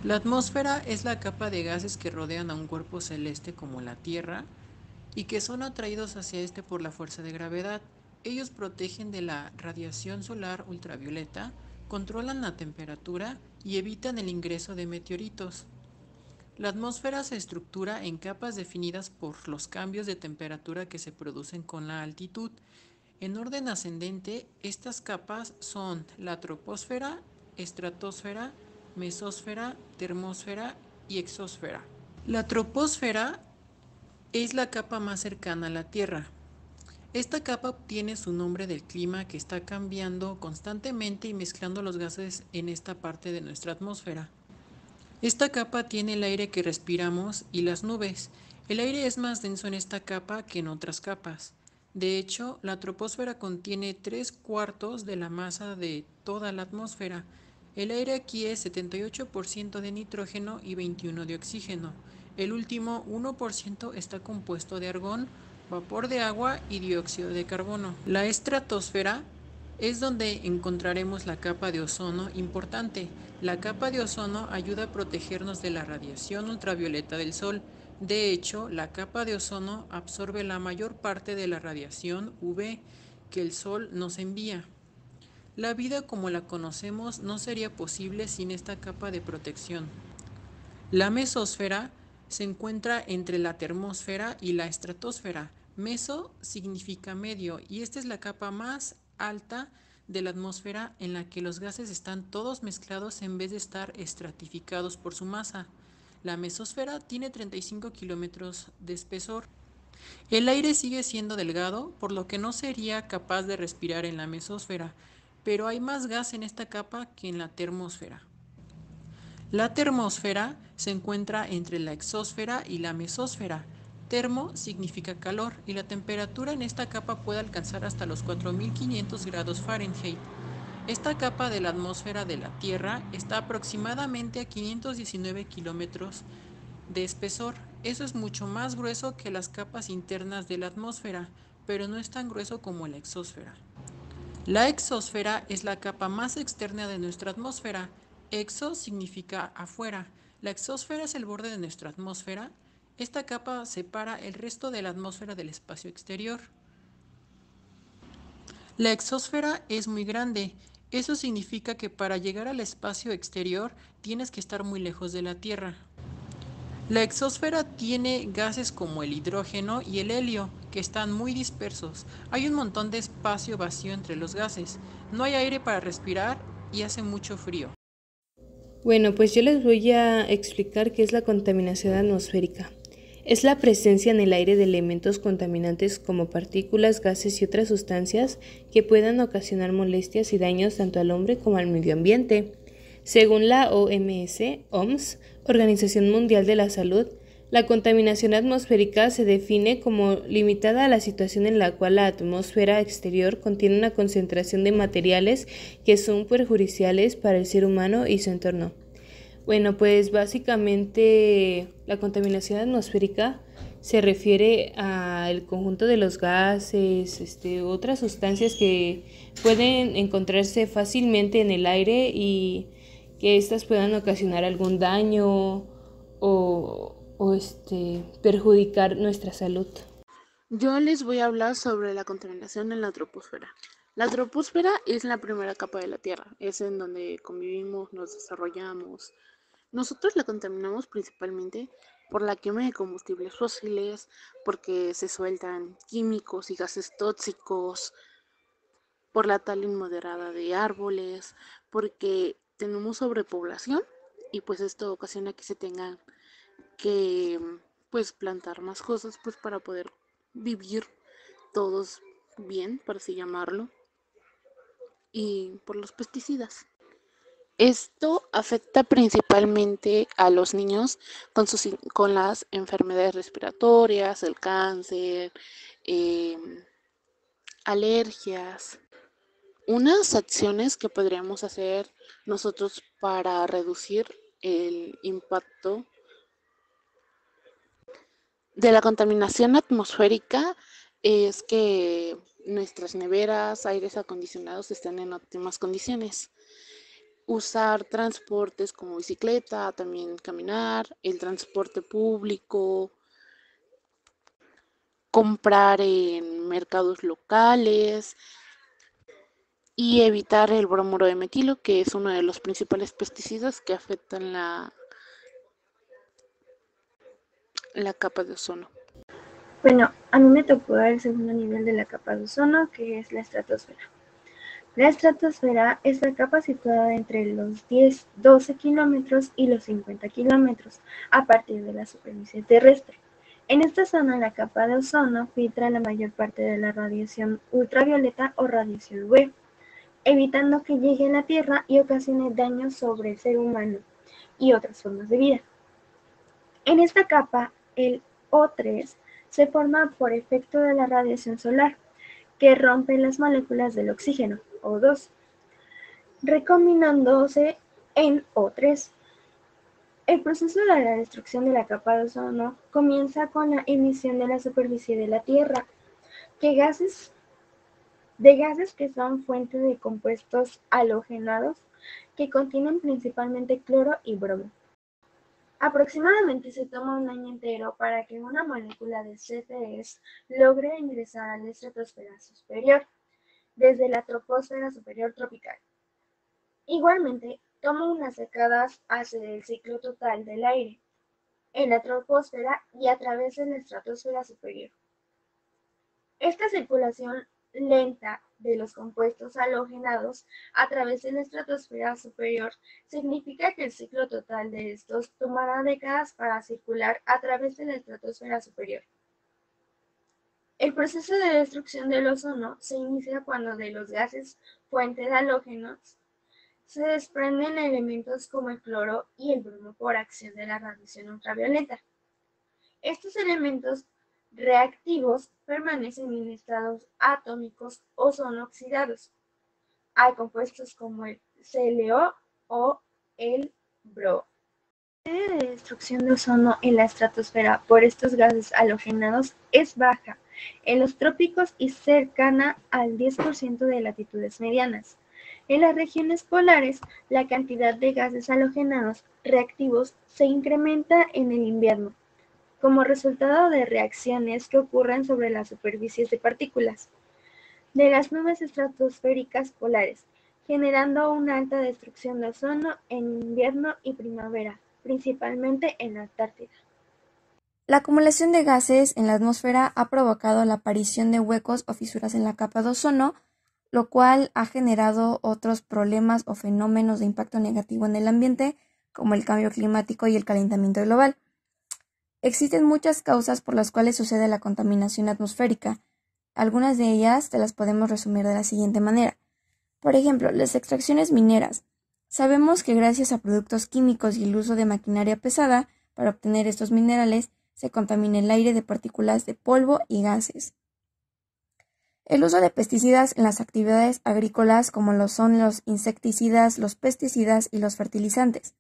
La atmósfera es la capa de gases que rodean a un cuerpo celeste como la Tierra y que son atraídos hacia este por la fuerza de gravedad. Ellos protegen de la radiación solar ultravioleta, controlan la temperatura y evitan el ingreso de meteoritos. La atmósfera se estructura en capas definidas por los cambios de temperatura que se producen con la altitud. En orden ascendente, estas capas son la troposfera, estratosfera, mesósfera, termósfera y exósfera. La troposfera es la capa más cercana a la Tierra. Esta capa obtiene su nombre del clima que está cambiando constantemente y mezclando los gases en esta parte de nuestra atmósfera. Esta capa tiene el aire que respiramos y las nubes. El aire es más denso en esta capa que en otras capas. De hecho, la troposfera contiene 3/4 de la masa de toda la atmósfera. El aire aquí es 78% de nitrógeno y 21% de oxígeno. El último 1% está compuesto de argón, vapor de agua y dióxido de carbono. La estratosfera es donde encontraremos la capa de ozono importante. La capa de ozono ayuda a protegernos de la radiación ultravioleta del Sol. De hecho, la capa de ozono absorbe la mayor parte de la radiación UV que el Sol nos envía. La vida como la conocemos no sería posible sin esta capa de protección. La mesósfera se encuentra entre la termósfera y la estratosfera. Meso significa medio y esta es la capa más alta de la atmósfera en la que los gases están todos mezclados en vez de estar estratificados por su masa. La mesósfera tiene 35 kilómetros de espesor. El aire sigue siendo delgado, por lo que no sería capaz de respirar en la mesósfera, pero hay más gas en esta capa que en la termósfera. La termósfera se encuentra entre la exósfera y la mesósfera. Termo significa calor y la temperatura en esta capa puede alcanzar hasta los 4500 grados Fahrenheit. Esta capa de la atmósfera de la Tierra está aproximadamente a 519 kilómetros de espesor. Eso es mucho más grueso que las capas internas de la atmósfera, pero no es tan grueso como la exósfera. La exósfera es la capa más externa de nuestra atmósfera. Exo significa afuera. La exósfera es el borde de nuestra atmósfera. Esta capa separa el resto de la atmósfera del espacio exterior. La exósfera es muy grande. Eso significa que para llegar al espacio exterior tienes que estar muy lejos de la Tierra. La exósfera tiene gases como el hidrógeno y el helio, que están muy dispersos. Hay un montón de espacio vacío entre los gases. No hay aire para respirar y hace mucho frío. Bueno, pues yo les voy a explicar qué es la contaminación atmosférica. Es la presencia en el aire de elementos contaminantes como partículas, gases y otras sustancias que puedan ocasionar molestias y daños tanto al hombre como al medio ambiente. Según la OMS, Organización Mundial de la Salud, la contaminación atmosférica se define como limitada a la situación en la cual la atmósfera exterior contiene una concentración de materiales que son perjudiciales para el ser humano y su entorno. Bueno, pues básicamente la contaminación atmosférica se refiere al conjunto de los gases, otras sustancias que pueden encontrarse fácilmente en el aire y que éstas puedan ocasionar algún daño o perjudicar nuestra salud. Yo les voy a hablar sobre la contaminación en la troposfera. La troposfera es la primera capa de la Tierra, es en donde convivimos, nos desarrollamos. Nosotros la contaminamos principalmente por la quema de combustibles fósiles, porque se sueltan químicos y gases tóxicos, por la tala inmoderada de árboles, porque tenemos sobrepoblación y pues esto ocasiona que se tengan que pues plantar más cosas pues para poder vivir todos bien, por así llamarlo, y por los pesticidas. Esto afecta principalmente a los niños con las enfermedades respiratorias, el cáncer, eh, alergias. Unas acciones que podríamos hacer nosotros para reducir el impacto de la contaminación atmosférica es que nuestras neveras, aires acondicionados estén en óptimas condiciones. usar transportes como bicicleta, también caminar, el transporte público, comprar en mercados locales y evitar el bromuro de metilo, que es uno de los principales pesticidas que afectan la capa de ozono. Bueno, a mí me tocó el segundo nivel de la capa de ozono, que es la estratosfera. La estratosfera es la capa situada entre los 10-12 kilómetros y los 50 kilómetros a partir de la superficie terrestre. En esta zona, la capa de ozono filtra la mayor parte de la radiación ultravioleta o radiación UV, evitando que llegue a la Tierra y ocasione daños sobre el ser humano y otras formas de vida. En esta capa, el O3 se forma por efecto de la radiación solar, que rompe las moléculas del oxígeno, O2, recombinándose en O3. El proceso de la destrucción de la capa de ozono comienza con la emisión de la superficie de la Tierra de gases que son fuente de compuestos halogenados que contienen principalmente cloro y bromo. Aproximadamente se toma un año entero para que una molécula de CFS logre ingresar a la estratosfera superior, desde la troposfera superior tropical. Igualmente, toma unas décadas hacer el ciclo total del aire en la troposfera y a través de la estratosfera superior. Esta circulación lenta de los compuestos halogenados a través de la estratosfera superior significa que el ciclo total de estos tomará décadas para circular a través de la estratosfera superior. El proceso de destrucción del ozono se inicia cuando de los gases fuente de halógenos se desprenden elementos como el cloro y el bromo por acción de la radiación ultravioleta. Estos elementos reactivos permanecen en estados atómicos o son oxidados. Hay compuestos como el ClO o el Bro. La medida de destrucción de ozono en la estratosfera por estos gases halogenados es baja en los trópicos y cercana al 10% de latitudes medianas. En las regiones polares, la cantidad de gases halogenados reactivos se incrementa en el invierno, como resultado de reacciones que ocurren sobre las superficies de partículas de las nubes estratosféricas polares, generando una alta destrucción de ozono en invierno y primavera, principalmente en la Antártida. La acumulación de gases en la atmósfera ha provocado la aparición de huecos o fisuras en la capa de ozono, lo cual ha generado otros problemas o fenómenos de impacto negativo en el ambiente, como el cambio climático y el calentamiento global. Existen muchas causas por las cuales sucede la contaminación atmosférica. Algunas de ellas te las podemos resumir de la siguiente manera. Por ejemplo, las extracciones mineras. Sabemos que gracias a productos químicos y el uso de maquinaria pesada para obtener estos minerales, se contamina el aire de partículas de polvo y gases. El uso de pesticidas en las actividades agrícolas, como lo son los insecticidas, los pesticidas y los fertilizantes,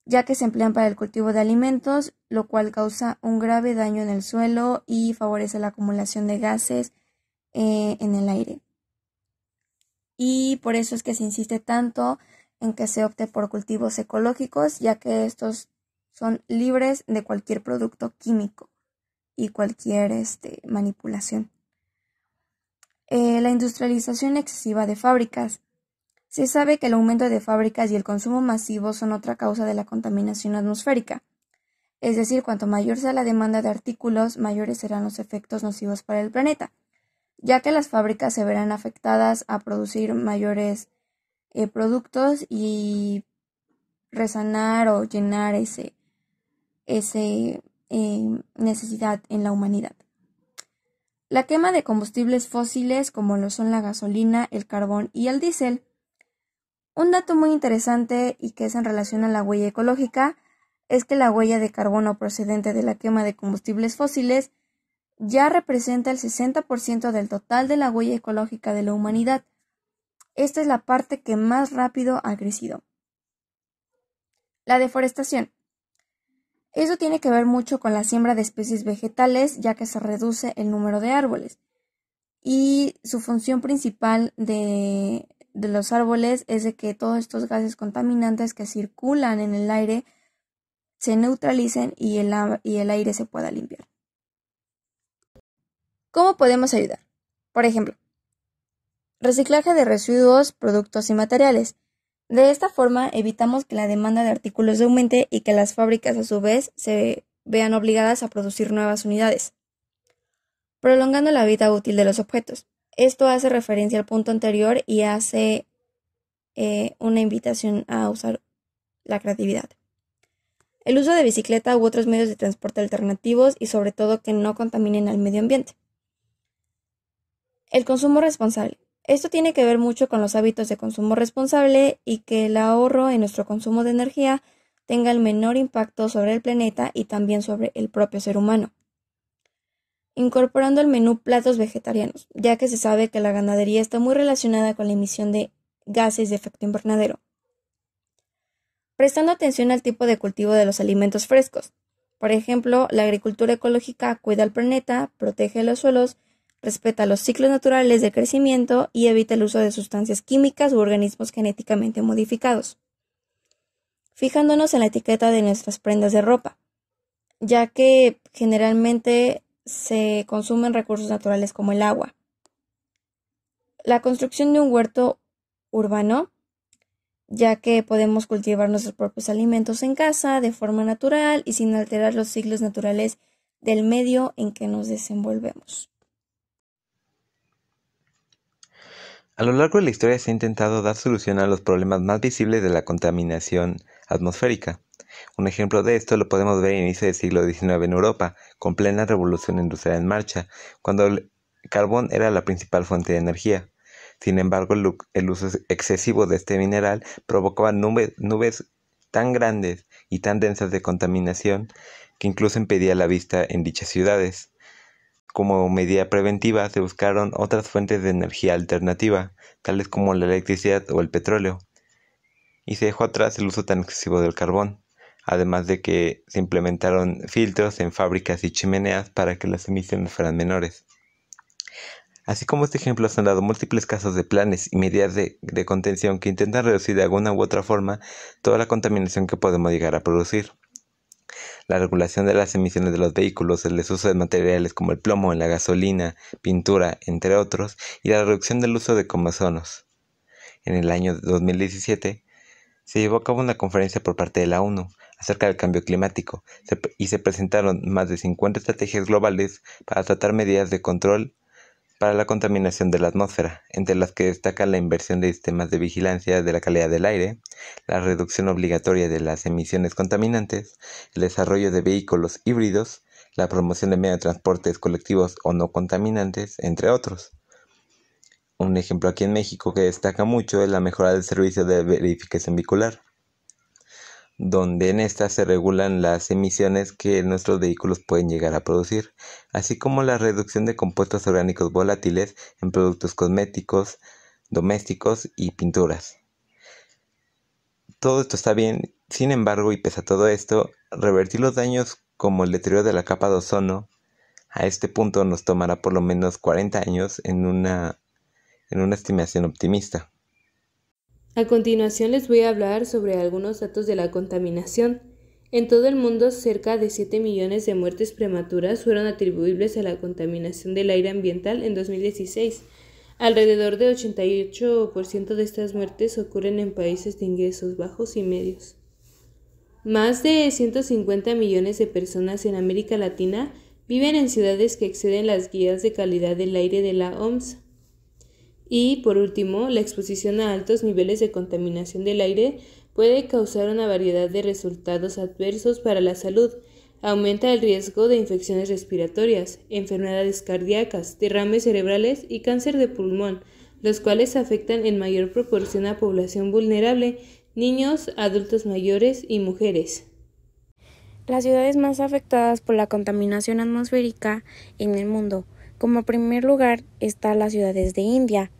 ya que se emplean para el cultivo de alimentos, lo cual causa un grave daño en el suelo y favorece la acumulación de gases en el aire. Y por eso es que se insiste tanto en que se opte por cultivos ecológicos, ya que estos son libres de cualquier producto químico y cualquier manipulación. La industrialización excesiva de fábricas. Se sabe que el aumento de fábricas y el consumo masivo son otra causa de la contaminación atmosférica. Es decir, cuanto mayor sea la demanda de artículos, mayores serán los efectos nocivos para el planeta, ya que las fábricas se verán afectadas a producir mayores productos y resanar o llenar esa necesidad en la humanidad. La quema de combustibles fósiles como lo son la gasolina, el carbón y el diésel. Un dato muy interesante y que es en relación a la huella ecológica es que la huella de carbono procedente de la quema de combustibles fósiles ya representa el 60% del total de la huella ecológica de la humanidad. Esta es la parte que más rápido ha crecido. La deforestación. Eso tiene que ver mucho con la siembra de especies vegetales, ya que se reduce el número de árboles. Y su función principal de de los árboles es de que todos estos gases contaminantes que circulan en el aire se neutralicen y el aire se pueda limpiar. ¿Cómo podemos ayudar? Por ejemplo, reciclaje de residuos, productos y materiales. De esta forma evitamos que la demanda de artículos aumente y que las fábricas a su vez se vean obligadas a producir nuevas unidades. Prolongando la vida útil de los objetos. Esto hace referencia al punto anterior y hace una invitación a usar la creatividad. El uso de bicicleta u otros medios de transporte alternativos y sobre todo que no contaminen al medio ambiente. El consumo responsable. Esto tiene que ver mucho con los hábitos de consumo responsable y que el ahorro en nuestro consumo de energía tenga el menor impacto sobre el planeta y también sobre el propio ser humano. Incorporando al menú platos vegetarianos, ya que se sabe que la ganadería está muy relacionada con la emisión de gases de efecto invernadero. Prestando atención al tipo de cultivo de los alimentos frescos. Por ejemplo, la agricultura ecológica cuida al planeta, protege los suelos, respeta los ciclos naturales de crecimiento y evita el uso de sustancias químicas u organismos genéticamente modificados. Fijándonos en la etiqueta de nuestras prendas de ropa, ya que generalmente se consumen recursos naturales como el agua. La construcción de un huerto urbano, ya que podemos cultivar nuestros propios alimentos en casa de forma natural y sin alterar los ciclos naturales del medio en que nos desenvolvemos. A lo largo de la historia se ha intentado dar solución a los problemas más visibles de la contaminación atmosférica. Un ejemplo de esto lo podemos ver a inicio del siglo XIX en Europa, con plena revolución industrial en marcha, cuando el carbón era la principal fuente de energía. Sin embargo, el uso excesivo de este mineral provocaba nubes tan grandes y tan densas de contaminación que incluso impedía la vista en dichas ciudades. Como medida preventiva se buscaron otras fuentes de energía alternativa, tales como la electricidad o el petróleo, y se dejó atrás el uso tan excesivo del carbón, además de que se implementaron filtros en fábricas y chimeneas para que las emisiones fueran menores. Así como este ejemplo se han dado múltiples casos de planes y medidas de contención que intentan reducir de alguna u otra forma toda la contaminación que podemos llegar a producir. La regulación de las emisiones de los vehículos, el desuso de materiales como el plomo en la gasolina, pintura, entre otros, y la reducción del uso de comozonos. En el año 2017 se llevó a cabo una conferencia por parte de la ONU acerca del cambio climático y se presentaron más de 50 estrategias globales para tratar medidas de control para la contaminación de la atmósfera, entre las que destacan la inversión de sistemas de vigilancia de la calidad del aire, la reducción obligatoria de las emisiones contaminantes, el desarrollo de vehículos híbridos, la promoción de medios de transportes colectivos o no contaminantes, entre otros. Un ejemplo aquí en México que destaca mucho es la mejora del servicio de verificación vehicular, donde en esta se regulan las emisiones que nuestros vehículos pueden llegar a producir, así como la reducción de compuestos orgánicos volátiles en productos cosméticos, domésticos y pinturas. Todo esto está bien, sin embargo, y pese a todo esto, revertir los daños como el deterioro de la capa de ozono, a este punto nos tomará por lo menos 40 años en una estimación optimista. A continuación les voy a hablar sobre algunos datos de la contaminación. En todo el mundo, cerca de 7 millones de muertes prematuras fueron atribuibles a la contaminación del aire ambiental en 2016. Alrededor de 88% de estas muertes ocurren en países de ingresos bajos y medios. Más de 150 millones de personas en América Latina viven en ciudades que exceden las guías de calidad del aire de la OMS. Y, por último, la exposición a altos niveles de contaminación del aire puede causar una variedad de resultados adversos para la salud. Aumenta el riesgo de infecciones respiratorias, enfermedades cardíacas, derrames cerebrales y cáncer de pulmón, los cuales afectan en mayor proporción a población vulnerable, niños, adultos mayores y mujeres. Las ciudades más afectadas por la contaminación atmosférica en el mundo. Como primer lugar está las ciudades de India.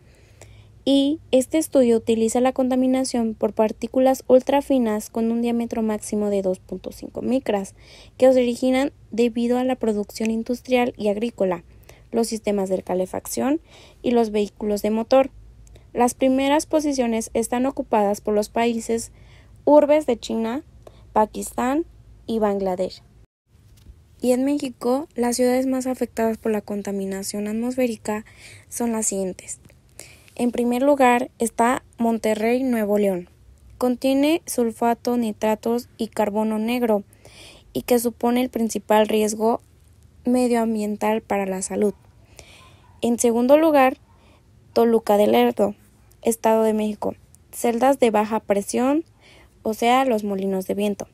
Y este estudio utiliza la contaminación por partículas ultrafinas con un diámetro máximo de 2.5 micras, que se originan debido a la producción industrial y agrícola, los sistemas de calefacción y los vehículos de motor. Las primeras posiciones están ocupadas por los países urbes de China, Pakistán y Bangladesh. Y en México, las ciudades más afectadas por la contaminación atmosférica son las siguientes. En primer lugar está Monterrey, Nuevo León. Contiene sulfato, nitratos y carbono negro, y que supone el principal riesgo medioambiental para la salud. En segundo lugar, Toluca del Lerdo, Estado de México. Celdas de baja presión, o sea, los molinos de viento.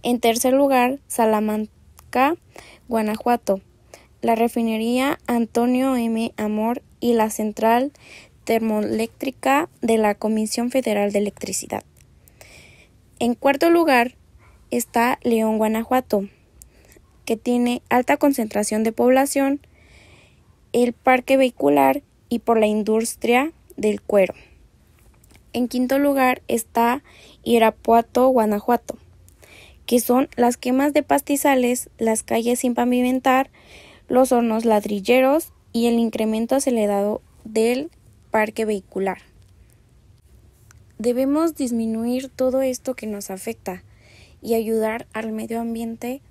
En tercer lugar, Salamanca, Guanajuato, la refinería Antonio M. Amor y la central termoeléctrica de la Comisión Federal de Electricidad. En cuarto lugar está León, Guanajuato, que tiene alta concentración de población, el parque vehicular y por la industria del cuero. En quinto lugar está Irapuato, Guanajuato, que son las quemas de pastizales, las calles sin pavimentar, los hornos ladrilleros y el incremento acelerado del parque vehicular. Debemos disminuir todo esto que nos afecta y ayudar al medio ambiente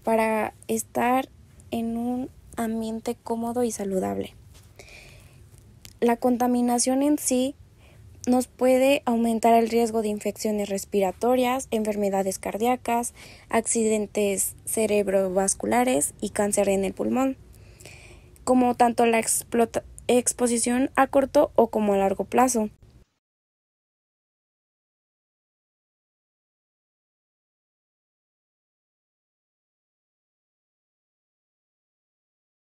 para estar en un ambiente cómodo y saludable. La contaminación en sí nos puede aumentar el riesgo de infecciones respiratorias, enfermedades cardíacas, accidentes cerebrovasculares y cáncer en el pulmón, como tanto la exposición a corto o como a largo plazo.